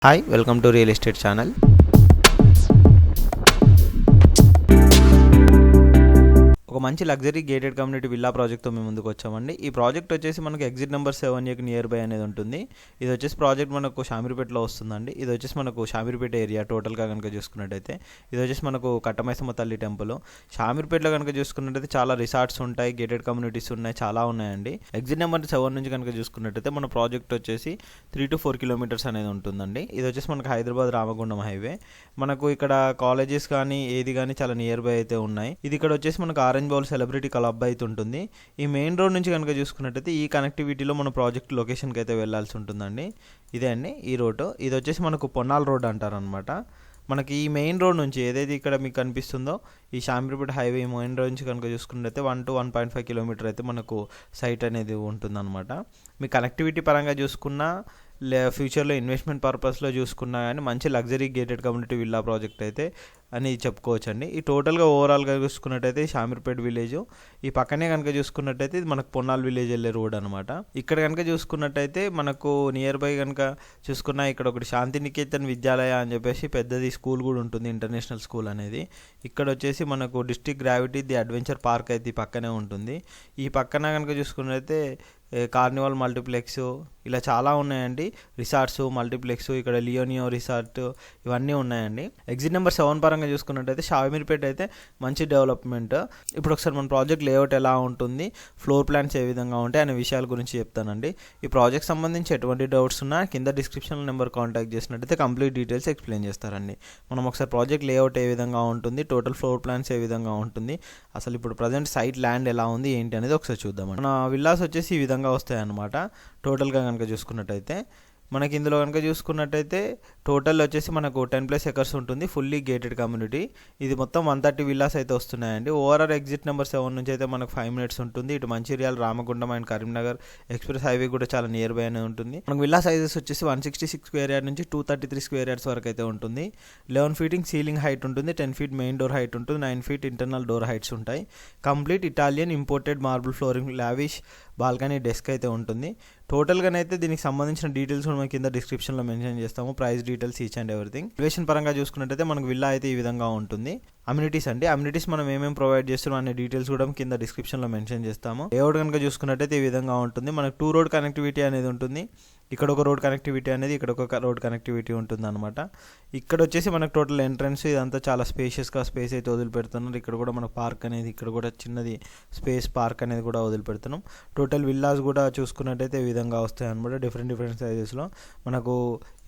Hi, welcome to Real Estate channel. ఒక మంచి luxury gated community villa ప్రాజెక్ట్తో మేము ముందుకు వచ్చామండి. ఈ ప్రాజెక్ట్ వచ్చేసి మనకు ఎగ్జిట్ నెంబర్ 7 నియర్ బై అనేది ఉంటుంది. ఇది వచ్చేసి ప్రాజెక్ట్ మనకు షామీర్పేటలో వస్తుందండి. ఇది వచ్చేసి మనకు షామీర్పేట ఏరియా టోటల్గా కనుక చూసుకున్నట్టయితే ఇది వచ్చేసి మనకు కట్టమైసమ్మ తల్లి టెంపుల్. షామీర్పేటలో కనుక చూసుకున్నట్టయితే చాలా రిసార్ట్స్ ఉంటాయి, గేటెడ్ కమ్యూనిటీస్ ఉన్నాయి, చాలా ఉన్నాయండి. ఎగ్జిట్ నెంబర్ 7 నుంచి కనుక చూసుకున్నట్టయితే మన ప్రాజెక్ట్ వచ్చేసి 3 to 4 కిలోమీటర్స్ అనేది ఉంటుందండి. ఇది వచ్చేసి మనకు హైదరాబాద్ రామగుండం హైవే. మనకు ఇక్కడ కాలేజెస్ కానీ ఏది కానీ చాలా నియర్ బై అయితే ఉన్నాయి. ఇది ఇక్కడ వచ్చేసి మనకు ఆరెంజ్ బౌల్ సెలబ్రిటీ క్లబ్ అయితే ఉంటుంది. ఈ మెయిన్ రోడ్ నుంచి కనుక చూసుకున్నట్టయితే ఈ కనెక్టివిటీలో మన ప్రాజెక్ట్ లొకేషన్కి అయితే వెళ్ళాల్సి ఉంటుందండి. ఇదే అండి ఈ రోడ్డు. ఇది వచ్చేసి మనకు పొన్నాల్ రోడ్ అంటారనమాట. మనకి ఈ మెయిన్ రోడ్ నుంచి ఏదైతే ఇక్కడ మీకు కనిపిస్తుందో ఈ షామీర్పేట హైవే మెయిన్ రోడ్ నుంచి కనుక చూసుకున్నట్టయితే 1 to 1.5 కిలోమీటర్ అయితే మనకు సైట్ అనేది ఉంటుందన్నమాట. మీ కనెక్టివిటీ పరంగా చూసుకున్నా ఫ్యూచర్లో ఇన్వెస్ట్మెంట్ పర్పస్లో చూసుకున్నా కానీ మంచి luxury gated community villa project అయితే అని చెప్పుకోవచ్చండి. ఈ టోటల్గా ఓవరాల్గా చూసుకున్నట్టయితే షామీర్పేట విలేజ్, ఈ పక్కనే కనుక చూసుకున్నట్టయితే ఇది మనకు పొన్నాల్ విలేజ్ వెళ్ళే రోడ్ అనమాట. ఇక్కడ కనుక చూసుకున్నట్టయితే మనకు నియర్ బై కనుక చూసుకున్నా ఇక్కడ ఒకటి శాంతినికేతన్ విద్యాలయ అని చెప్పేసి పెద్దది స్కూల్ కూడా ఉంటుంది, ఇంటర్నేషనల్ స్కూల్ అనేది. ఇక్కడ వచ్చేసి మనకు district gravity the adventure park అయితే ఈ పక్కనే ఉంటుంది. ఈ పక్కన కనుక చూసుకున్నట్టయితే కార్నివాల్ మల్టీప్లెక్స్ ఇలా చాలా ఉన్నాయండి. రిసార్ట్స్ మల్టీప్లెక్స్, ఇక్కడ లియోనియో రిసార్ట్ ఇవన్నీ ఉన్నాయండి. ఎగ్జిట్ నెంబర్ 7 పరంగా చూసుకున్నట్టయితే షామీర్పేట అయితే మంచి డెవలప్మెంట్. ఇప్పుడు ఒకసారి మన ప్రాజెక్ట్ లేఅవుట్ ఎలా ఉంటుంది, ఫ్లోర్ ప్లాన్స్ ఏ విధంగా ఉంటాయి అనే విషయాల గురించి చెప్తానండి. ఈ ప్రాజెక్ట్ సంబంధించి ఎటువంటి డౌట్స్ ఉన్నా కింద డిస్క్రిప్షన్ నెంబర్ కాంటాక్ట్ చేసినట్టయితే కంప్లీట్ డీటెయిల్స్ ఎక్స్ప్లెయిన్ చేస్తారండి. మనం ఒకసారి ప్రాజెక్ట్ లేఅవుట్ ఏ విధంగా ఉంటుంది, టోటల్ ఫ్లోర్ ప్లాన్స్ ఏ విధంగా ఉంటుంది, అసలు ఇప్పుడు ప్రజెంట్ సైట్ ల్యాండ్ ఎలా ఉంది ఏంటి అనేది ఒకసారి చూద్దామండి. మన విల్లాస్ వచ్చేసి ఈ విధంగా వస్తాయి అన్నమాట. టోటల్గా కనుక చూసుకున్నట్టయితే మనకి ఇందులో కనుక చూసుకున్నట్టయితే టోటల్ వచ్చేసి మనకు 10+ ఎకర్స్ ఉంటుంది, ఫుల్లీ గేటెడ్ కమ్యూనిటీ. ఇది మొత్తం 130 విల్లాస్ అయితే వస్తున్నాయండి. ఓవరాల్ ఎగ్జిట్ నెంబర్ 7 నుంచి అయితే మనకు 5 minutes ఉంటుంది. ఇటు Mancherial, Ramagundam and Karimnagar express highway కూడా చాలా నియర్ బై అనే ఉంటుంది. మనకు విల్లా సైజెస్ వచ్చేసి 166 స్క్వేర్ యార్డ్ నుంచి 233 స్క్వేర్ యార్డ్స్ వరకు అయితే ఉంటుంది. 11 feet సీలింగ్ హైట్ ఉంటుంది, 10 feet మెయిన్ డోర్ హైట్ ఉంటుంది, 9 feet ఇంటర్నల్ డోర్ హైట్స్ ఉంటాయి. Complete Italian imported marble flooring, lavish balcony, desk అయితే ఉంటుంది. టోటల్గానైతే దీనికి సంబంధించిన డీటెయిల్స్ కూడా కింద డిస్క్రిప్షన్లో మెన్షన్ చేస్తాము, price details each and everything. Elevation పరంగా చూసుకున్నట్టయితే మనకు విల్లా అయితే ఈ విధంగా ఉంటుంది. అమ్యూనిటీస్ అండి, అమ్యూనిటీస్ మనం ఏమేమి ప్రొవైడ్ చేస్తున్నాం అనే డీటెయిల్స్ కూడా కింద డిస్క్రిప్షన్లో మెన్షన్ చేస్తాము. లేఅవుట్ కనుక చూసుకున్నట్టయితే ఈ విధంగా ఉంటుంది. మనకు 2 road కనెక్టివిటీ అనేది ఉంటుంది. ఇక్కడ ఒక రోడ్ కనెక్టివిటీ అనేది, ఇక్కడ ఒక రోడ్ కనెక్టివిటీ ఉంటుంది అనమాట. ఇక్కడ వచ్చేసి మనకు టోటల్ ఎంట్రన్స్ ఇదంతా చాలా స్పేషియస్గా స్పేస్ అయితే వదిలిపెడుతున్నారు. ఇక్కడ కూడా మనకు పార్క్ అనేది, ఇక్కడ కూడా చిన్నది స్పేస్ పార్క్ అనేది కూడా వదిలిపెడుతున్నాం. టోటల్ విల్లాస్ కూడా చూసుకున్నట్టయితే ఈ విధంగా వస్తాయి అనమాట. డిఫరెంట్ సైజెస్లో మనకు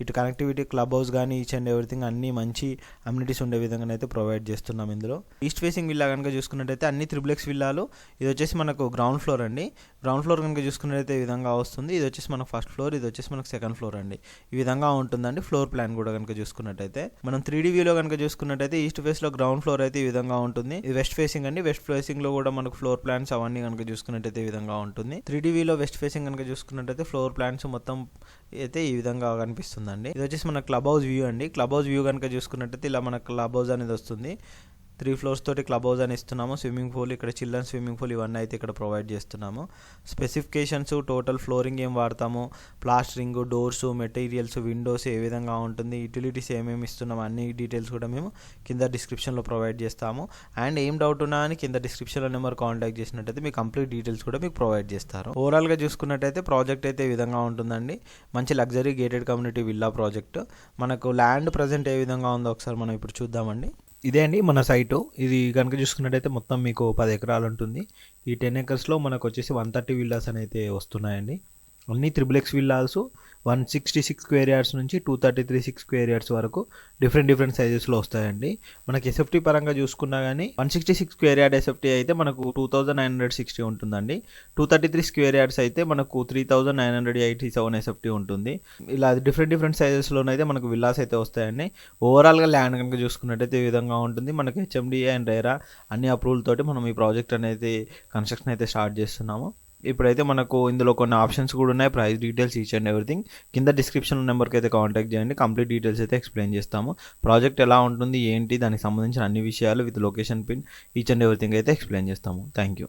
ఇటు కనెక్టివిటీ, క్లబ్ హౌస్ కానీ ఈచ్ అండ్ ఎవ్రీథింగ్ అన్ని మంచి అమ్యూనిటీస్ ఉండే విధంగా అయితే ప్రొవైడ్ చేస్తున్నాం ఇందులో. ఈస్ట్ ఫేసింగ్ విల్లా కనుక చూసుకున్నట్టయితే అన్ని 3x విల్లాలు. ఇది వచ్చేసి మనకు గ్రౌండ్ ఫ్లోర్ అండి. గ్రౌండ్ ఫ్లోర్ కనుక చూసుకున్నట్టయితే ఈ విధంగా వస్తుంది. ఇది వచ్చేసి మనకు ఫస్ట్ ఫ్లోర్, ఇది వచ్చేసి మనకు సెకండ్ ఫ్లోర్ అండి. ఈ విధంగా ఉంటుందండి ఫ్లోర్ ప్లాన్ కూడా కనుక చూసుకున్నట్టయితే. మనం 3D వ్యూలో కనుక చూసుకున్నట్టయితే ఈస్ట్ ఫేస్లో గ్రౌండ్ ఫ్లోర్ అయితే ఈ విధంగా ఉంటుంది. ఇది వెస్ట్ ఫేసింగ్ అండి. వెస్ట్ ఫేసింగ్ లో కూడా మనకు ఫ్లోర్ ప్లాన్స్ అవన్నీ కనుక చూసుకున్నట్టయితే ఈ విధంగా ఉంటుంది. 3D వ్యూలో వెస్ట్ ఫేసింగ్ కనుక చూసుకున్నట్టయితే ఫ్లోర్ ప్లాన్స్ మొత్తం అయితే ఈ విధంగా కనిపిస్తుందండి. ఇది వచ్చేసి మన క్లబ్ హౌస్ వ్యూ అండి. క్లబ్ హౌస్ వ్యూ కనుక చూసుకున్నట్టయితే ఇలా మన క్లబ్ హౌస్ అనేది వస్తుంది. 3 floors తోటి క్లబ్ హౌస్ అని ఇస్తున్నాము. స్విమ్మింగ్ పూల్, ఇక్కడ చిల్డ్రన్ స్విమ్మింగ్ పూల్ ఇవన్నీ అయితే ఇక్కడ ప్రొవైడ్ చేస్తున్నాము. స్పెసిఫికేషన్స్, టోటల్ ఫ్లోరింగ్ ఏం వాడతాము, ప్లాస్టరింగ్, డోర్స్, మెటీరియల్స్, విండోస్ ఏ విధంగా ఉంటుంది, యూటిలిటీస్ ఏమేమి ఇస్తున్నాము అన్ని డీటెయిల్స్ కూడా మేము కింద డిస్క్రిప్షన్లో ప్రొవైడ్ చేస్తాము. అండ్ ఏం డౌట్ ఉన్నా అని కింద డిస్క్రిప్షన్లో నెంబర్ కాంటాక్ట్ చేసినట్టయితే మీకు కంప్లీట్ డీటెయిల్స్ కూడా మీకు ప్రొవైడ్ చేస్తారు. ఓవరాల్గా చూసుకున్నట్టయితే ప్రాజెక్ట్ అయితే ఈ విధంగా ఉంటుందండి. మంచి luxury gated community villa project. మనకు ల్యాండ్ ప్రజెంట్ ఏ విధంగా ఉందో ఒకసారి మనం ఇప్పుడు చూద్దామండి. ఇదే అండి మన సైటు. ఇది కనుక చూసుకున్నట్టయితే మొత్తం మీకు 10 ఎకరాలు ఉంటుంది. ఈ 10 acresలో మనకు వచ్చేసి 130 విల్లాస్ అయితే వస్తున్నాయండి. అన్ని 3x విల్లాస్ 166 స్క్వేర్ యార్డ్స్ నుంచి 233 స్క్వేర్ యార్డ్స్ వరకు డిఫరెంట్ సైజెస్లో వస్తాయండి. మనకి ఎస్ఎఫ్టీ పరంగా చూసుకున్నా కానీ 166 స్క్వేర్ యార్డ్ ఎస్ఎఫ్టీ అయితే మనకు 2960 ఉంటుందండి. 233 స్క్వేర్ యార్డ్స్ అయితే మనకు 3987 ఎస్ఎఫ్టీ ఉంటుంది. ఇలా డిఫరెంట్ సైజెస్లోనైతే మనకు విల్లాస్ అయితే వస్తాయండి. ఓవరాల్గా ల్యాండ్ కనుక చూసుకున్నట్టయితే ఈ విధంగా ఉంటుంది. మనకి హెచ్ఎండిఏ అండ్ రేరా అన్ని అప్రూవల్ తోటి మనం ఈ ప్రాజెక్ట్ అనేది కన్స్ట్రక్షన్ అయితే స్టార్ట్ చేస్తున్నాము. ఇప్పుడైతే మనకు ఇందులో కొన్ని ఆప్షన్స్ కూడా ఉన్నాయి, price details each and everything. కింద డిస్క్రిప్షన్ నెంబర్కి అయితే కాంటాక్ట్ చేయండి, కంప్లీట్ డీటెయిల్స్ అయితే ఎక్స్ప్లెయిన్ చేస్తాము. ప్రాజెక్ట్ ఎలా ఉంటుంది ఏంటి దానికి సంబంధించిన అన్ని విషయాలు with location pin each and everything అయితే ఎక్స్ప్లెయిన్ చేస్తాము. Thank you.